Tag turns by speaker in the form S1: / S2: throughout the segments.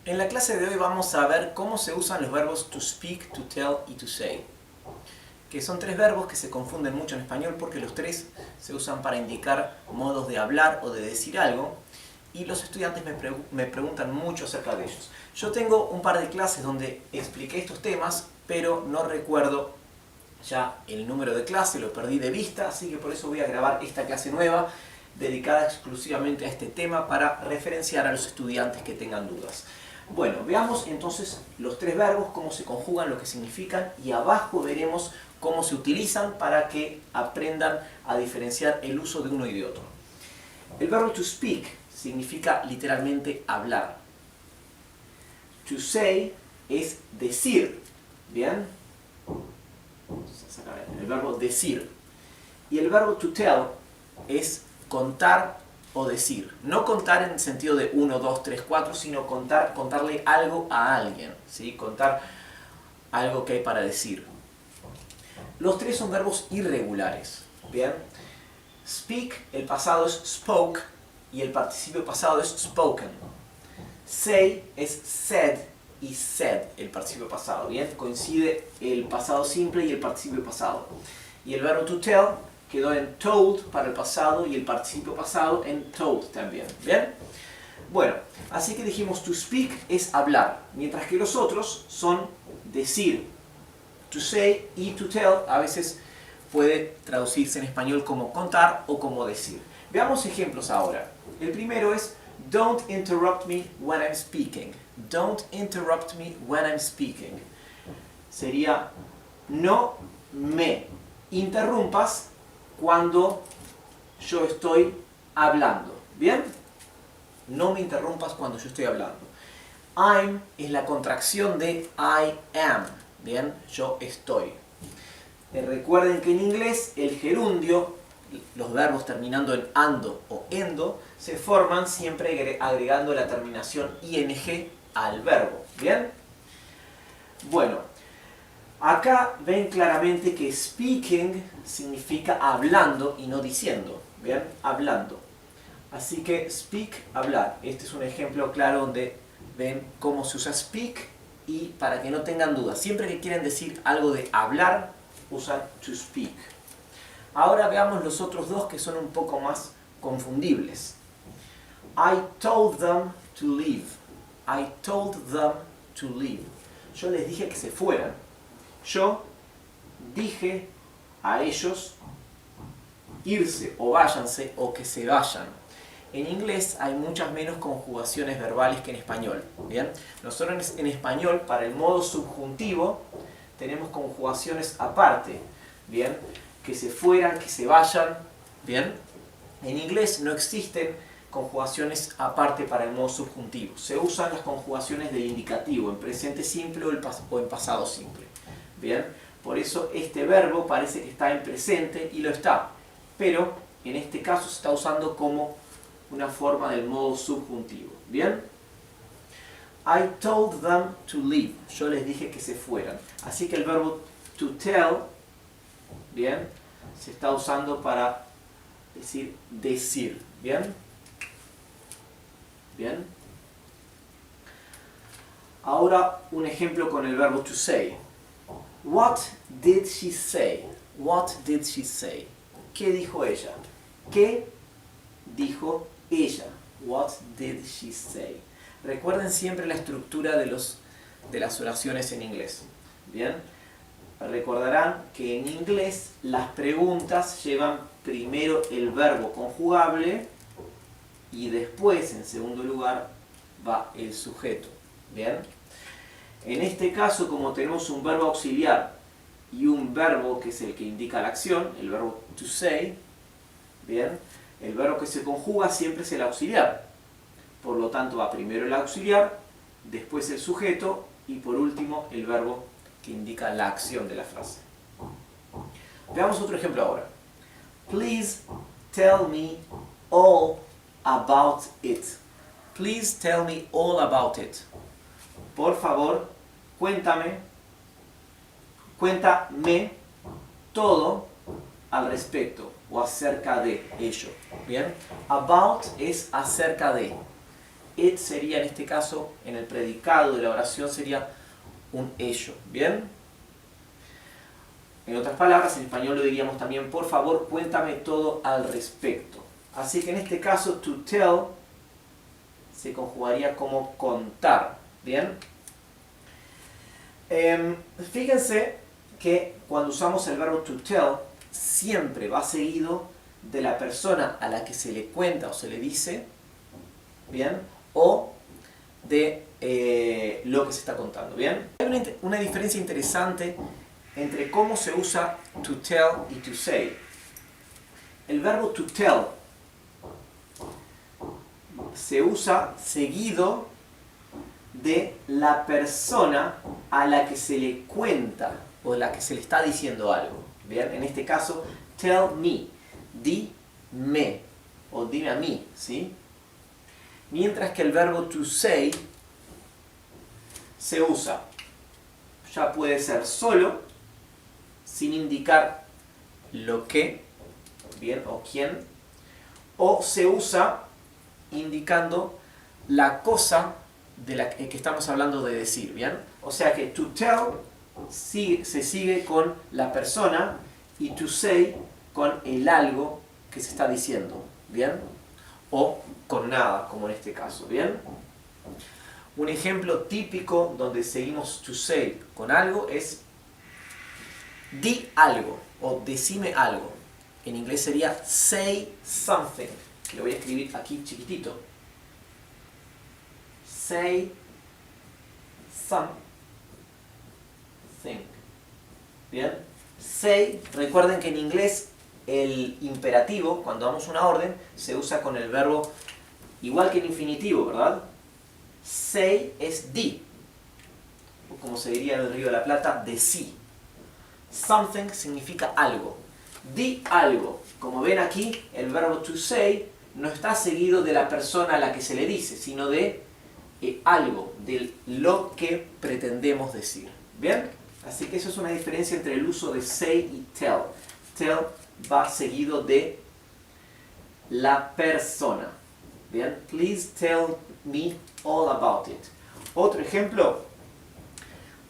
S1: En la clase de hoy vamos a ver cómo se usan los verbos to speak, to tell y to say, que son tres verbos que se confunden mucho en español porque los tres se usan para indicar modos de hablar o de decir algo, y los estudiantes me preguntan mucho acerca de ellos. Yo tengo un par de clases donde expliqué estos temas, pero no recuerdo ya el número de clase, lo perdí de vista, así que por eso voy a grabar esta clase nueva dedicada exclusivamente a este tema para referenciar a los estudiantes que tengan dudas. Bueno, veamos entonces los tres verbos, cómo se conjugan, lo que significan, y abajo veremos cómo se utilizan para que aprendan a diferenciar el uso de uno y de otro. El verbo to speak significa literalmente hablar. To say es decir, ¿bien? Vamos a sacar el verbo decir. Y el verbo to tell es contar o decir. No contar en el sentido de 1, 2, 3, 4, sino contarle algo a alguien, ¿sí? Contar algo que hay para decir. Los tres son verbos irregulares, ¿bien? Speak, el pasado es spoke y el participio pasado es spoken. Say es said y said, el participio pasado, ¿bien? Coincide el pasado simple y el participio pasado. Y el verbo to tell quedó en told para el pasado y el participio pasado en told también, ¿bien? Bueno, así que dijimos to speak es hablar, mientras que los otros son decir. To say y to tell a veces puede traducirse en español como contar o como decir. Veamos ejemplos ahora. El primero es don't interrupt me when I'm speaking. Don't interrupt me when I'm speaking. Sería no me interrumpas cuando yo estoy hablando. ¿Bien? No me interrumpas cuando yo estoy hablando. I'm es la contracción de I am. ¿Bien? Yo estoy. Recuerden que en inglés el gerundio, los verbos terminando en ando o endo, se forman siempre agregando la terminación ing al verbo. ¿Bien? Bueno, acá ven claramente que speaking significa hablando y no diciendo. ¿Bien? Hablando. Así que speak, hablar. Este es un ejemplo claro donde ven cómo se usa speak, y para que no tengan dudas, siempre que quieren decir algo de hablar, usan to speak. Ahora veamos los otros dos que son un poco más confundibles. I told them to leave. I told them to leave. Yo les dije que se fueran. Yo dije a ellos irse o váyanse o que se vayan. En inglés hay muchas menos conjugaciones verbales que en español. ¿Bien? Nosotros en español, para el modo subjuntivo, tenemos conjugaciones aparte. ¿Bien? Que se fueran, que se vayan. ¿Bien? En inglés no existen conjugaciones aparte para el modo subjuntivo. Se usan las conjugaciones del indicativo, en presente simple o en pasado simple. ¿Bien? Por eso este verbo parece que está en presente y lo está. Pero en este caso se está usando como una forma del modo subjuntivo. ¿Bien? I told them to leave. Yo les dije que se fueran. Así que el verbo to tell, ¿bien? Se está usando para decir decir. ¿Bien? ¿Bien? Ahora un ejemplo con el verbo to say. What did she say? What did she say? ¿Qué dijo ella? ¿Qué dijo ella? What did she say? Recuerden siempre la estructura de las oraciones en inglés. ¿Bien? Recordarán que en inglés las preguntas llevan primero el verbo conjugable y después, en segundo lugar, va el sujeto. ¿Bien? En este caso, como tenemos un verbo auxiliar y un verbo que es el que indica la acción, el verbo to say, ¿bien? El verbo que se conjuga siempre es el auxiliar. Por lo tanto, va primero el auxiliar, después el sujeto y por último el verbo que indica la acción de la frase. Veamos otro ejemplo ahora. Please tell me all about it. Please tell me all about it. Por favor, cuéntame todo al respecto o acerca de ello. ¿Bien? About es acerca de. it sería en este caso, en el predicado de la oración sería un ello, ¿bien? En otras palabras, en español lo diríamos también, por favor, cuéntame todo al respecto. Así que en este caso, to tell se conjugaría como contar, ¿bien? Fíjense que cuando usamos el verbo to tell, siempre va seguido de la persona a la que se le cuenta o se le dice, ¿bien? O de lo que se está contando, ¿bien? Hay una diferencia interesante entre cómo se usa to tell y to say. El verbo to tell se usa seguido de la persona a la que se le cuenta o a la que se le está diciendo algo, ¿bien? En este caso, tell me, dime o dime a mí, ¿sí? Mientras que el verbo to say se usa, ya puede ser solo, sin indicar lo que, bien, o quién, o se usa indicando la cosa de la que estamos hablando de decir, ¿bien? O sea que to tell se sigue con la persona y to say con el algo que se está diciendo, ¿bien? O con nada, como en este caso, ¿bien? Un ejemplo típico donde seguimos to say con algo es di algo o decime algo. En inglés sería say something. Lo voy a escribir aquí chiquitito. Say something. ¿Bien? Say, recuerden que en inglés el imperativo, cuando damos una orden, se usa con el verbo igual que en infinitivo, ¿verdad? Say es di, o como se diría en el Río de la Plata, decí. Something significa algo. Di algo. Como ven aquí, el verbo to say no está seguido de la persona a la que se le dice, sino de algo, de lo que pretendemos decir. ¿Bien? Así que eso es una diferencia entre el uso de say y tell. Tell va seguido de la persona. ¿Bien? Please tell me all about it. Otro ejemplo,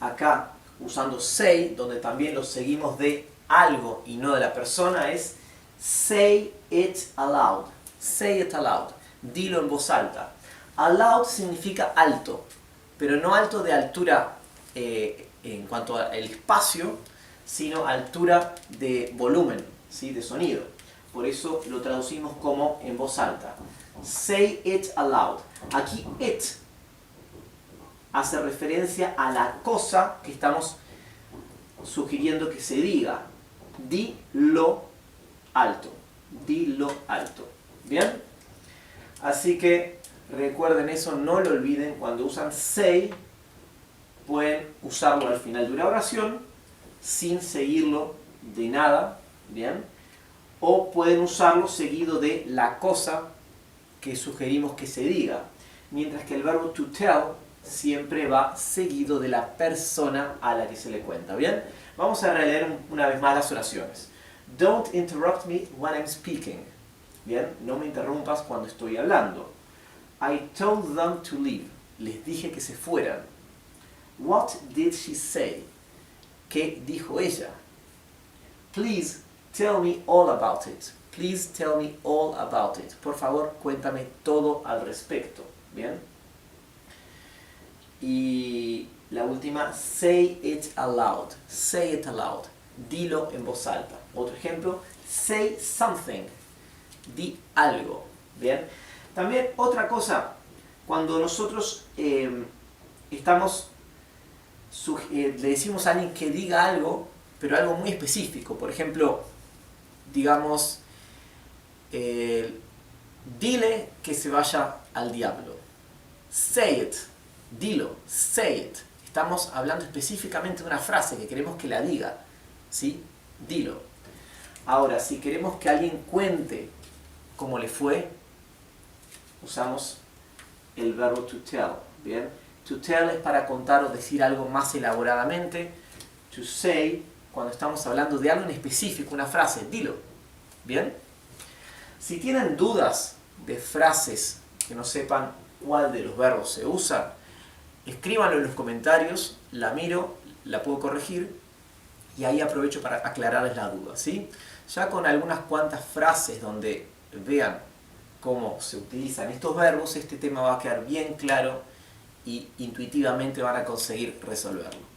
S1: acá usando say, donde también lo seguimos de algo y no de la persona, es say it aloud. Say it aloud. Dilo en voz alta. Aloud significa alto, pero no alto de altura en cuanto al espacio, sino altura de volumen, ¿sí? De sonido. Por eso lo traducimos como en voz alta. Say it aloud. Aquí it hace referencia a la cosa que estamos sugiriendo que se diga. Dilo alto. Dilo alto. ¿Bien? Así que recuerden eso, no lo olviden. Cuando usan say, pueden usarlo al final de una oración sin seguirlo de nada. ¿Bien? O pueden usarlo seguido de la cosa que sugerimos que se diga. Mientras que el verbo to tell siempre va seguido de la persona a la que se le cuenta. ¿Bien? Vamos a releer una vez más las oraciones. Don't interrupt me when I'm speaking. Bien, no me interrumpas cuando estoy hablando. I told them to leave. Les dije que se fueran. What did she say? ¿Qué dijo ella? Please tell me all about it. Please tell me all about it. Por favor, cuéntame todo al respecto. Bien. Y la última, say it aloud. Say it aloud. Dilo en voz alta. Otro ejemplo, say something. Di algo. Bien. También otra cosa, cuando nosotros le decimos a alguien que diga algo, pero algo muy específico. Por ejemplo, digamos, dile que se vaya al diablo. Say it. Dilo. Say it. Estamos hablando específicamente de una frase que queremos que la diga. ¿Sí? Dilo. Ahora, si queremos que alguien cuente cómo le fue, usamos el verbo to tell. ¿Bien? To tell es para contar o decir algo más elaboradamente. To say, cuando estamos hablando de algo en específico, una frase, dilo. ¿Bien? Si tienen dudas de frases que no sepan cuál de los verbos se usa, escríbanlo en los comentarios, la miro, la puedo corregir y ahí aprovecho para aclararles la duda, ¿sí? Ya con algunas cuantas frases donde vean cómo se utilizan estos verbos, este tema va a quedar bien claro y intuitivamente van a conseguir resolverlo.